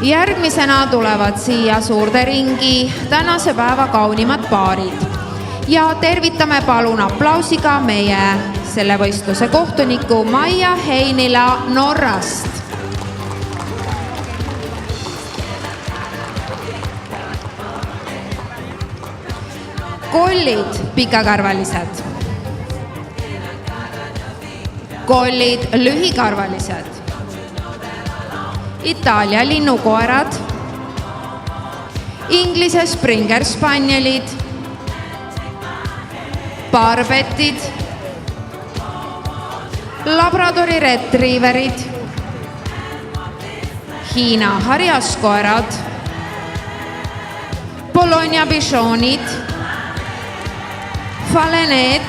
Järgmisena tulevad siia suurde ringi tänase päeva kaunimad paarid ja tervitame palun aplausiga meie selle võistluse kohtunikku Maia Heinila Norrast. Kollid pikakarvalised. Kollid lühikarvalised. Itaalia linnukoerad. Inglise Springer Spanielid. Barbetid. Labradori retrieverid. Hiina harjaskoerad. Bologna bichonid. Faleneed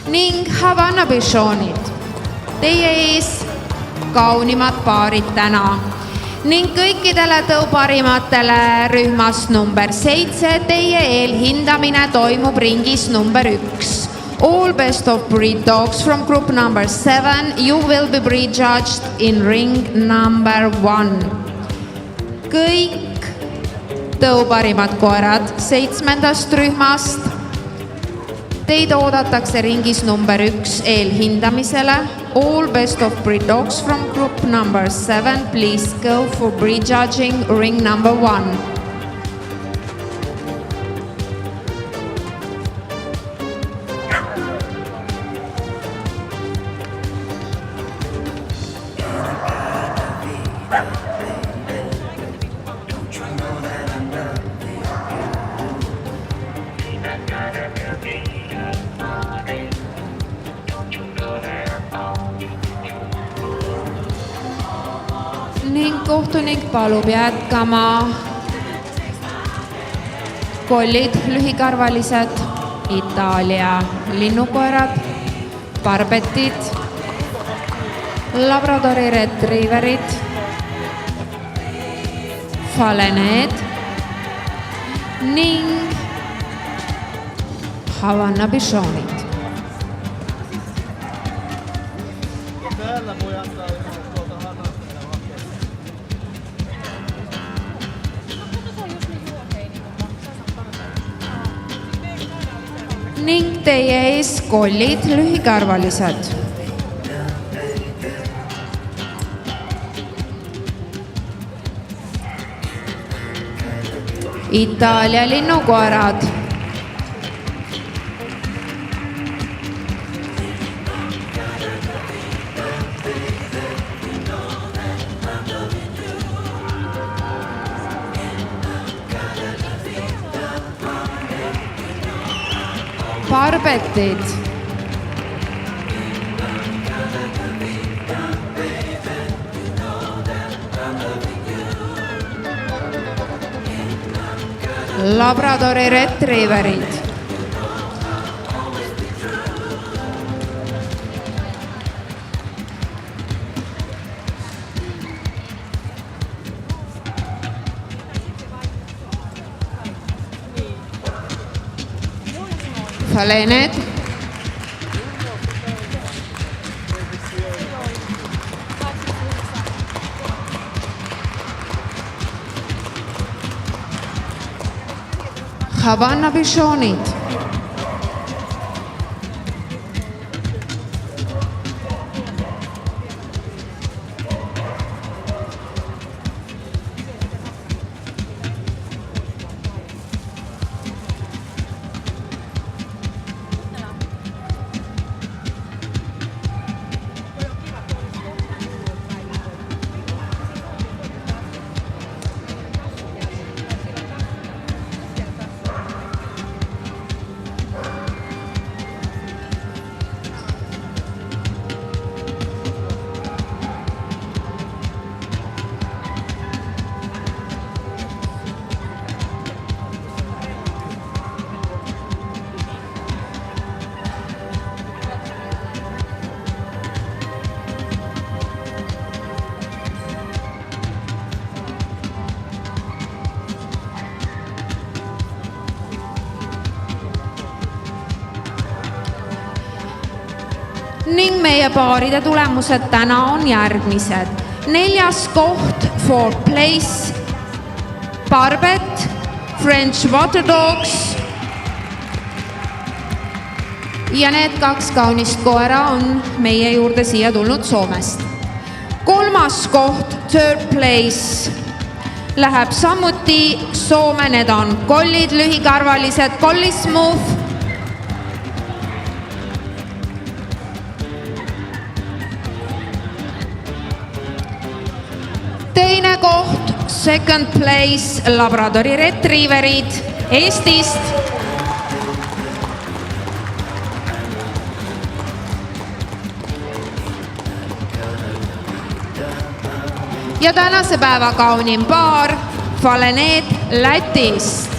ning Havana bichonid. Teie ees kaunimad paarid täna ning kõikidele tõuparimatele rühmast number 7 teie eelhindamine toimub ringis number 1. All best of breed dogs from group number 7, you will be breed judged in ring number 1. Kõik tõuparimad koerad 7. rühmast. Teid oodatakse ringis number 1 eelhindamisele. All best of breed dogs from group number 7, please go for breed judging ring number 1. Ning kohtunik palub jätkama. Kollid lühikarvalised, Itaalia linnukoerad, barbetid, labradori retrieverid, faleneed ning Havana bichonid. Ning teie ees kollid lühikarvalised. Itaalia linnukoerad. Barbetid. Labradori retrieverid. Faleneed. Havana bichonid. ning meie paaride tulemused täna on järgmised. 4. koht, 4th place, Barbet, French Water Dogs. Ja need 2 kaunist koera on meie juurde siia tulnud Soomest. 3. koht, 3rd place, läheb samuti Soome, need on kollid, lühikarvalised, Collie Smooth. 2. koht, 2nd place, Labradori Retrieverid Eestist. Ja tänase päeva kaunim paar, Faleneed Lätist.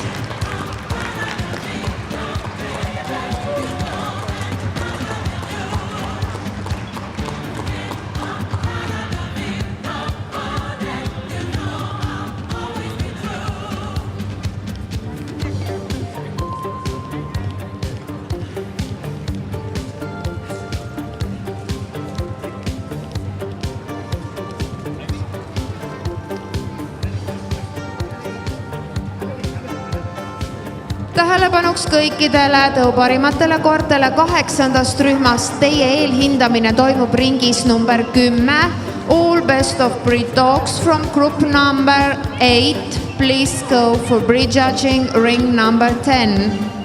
Tähelepanuks kõikidele tõuparimatele koertele 8. rühmast. Teie eelhindamine toimub ringis number 10. All best of breed dogs from group number 8. Please go for breed judging ring number 10.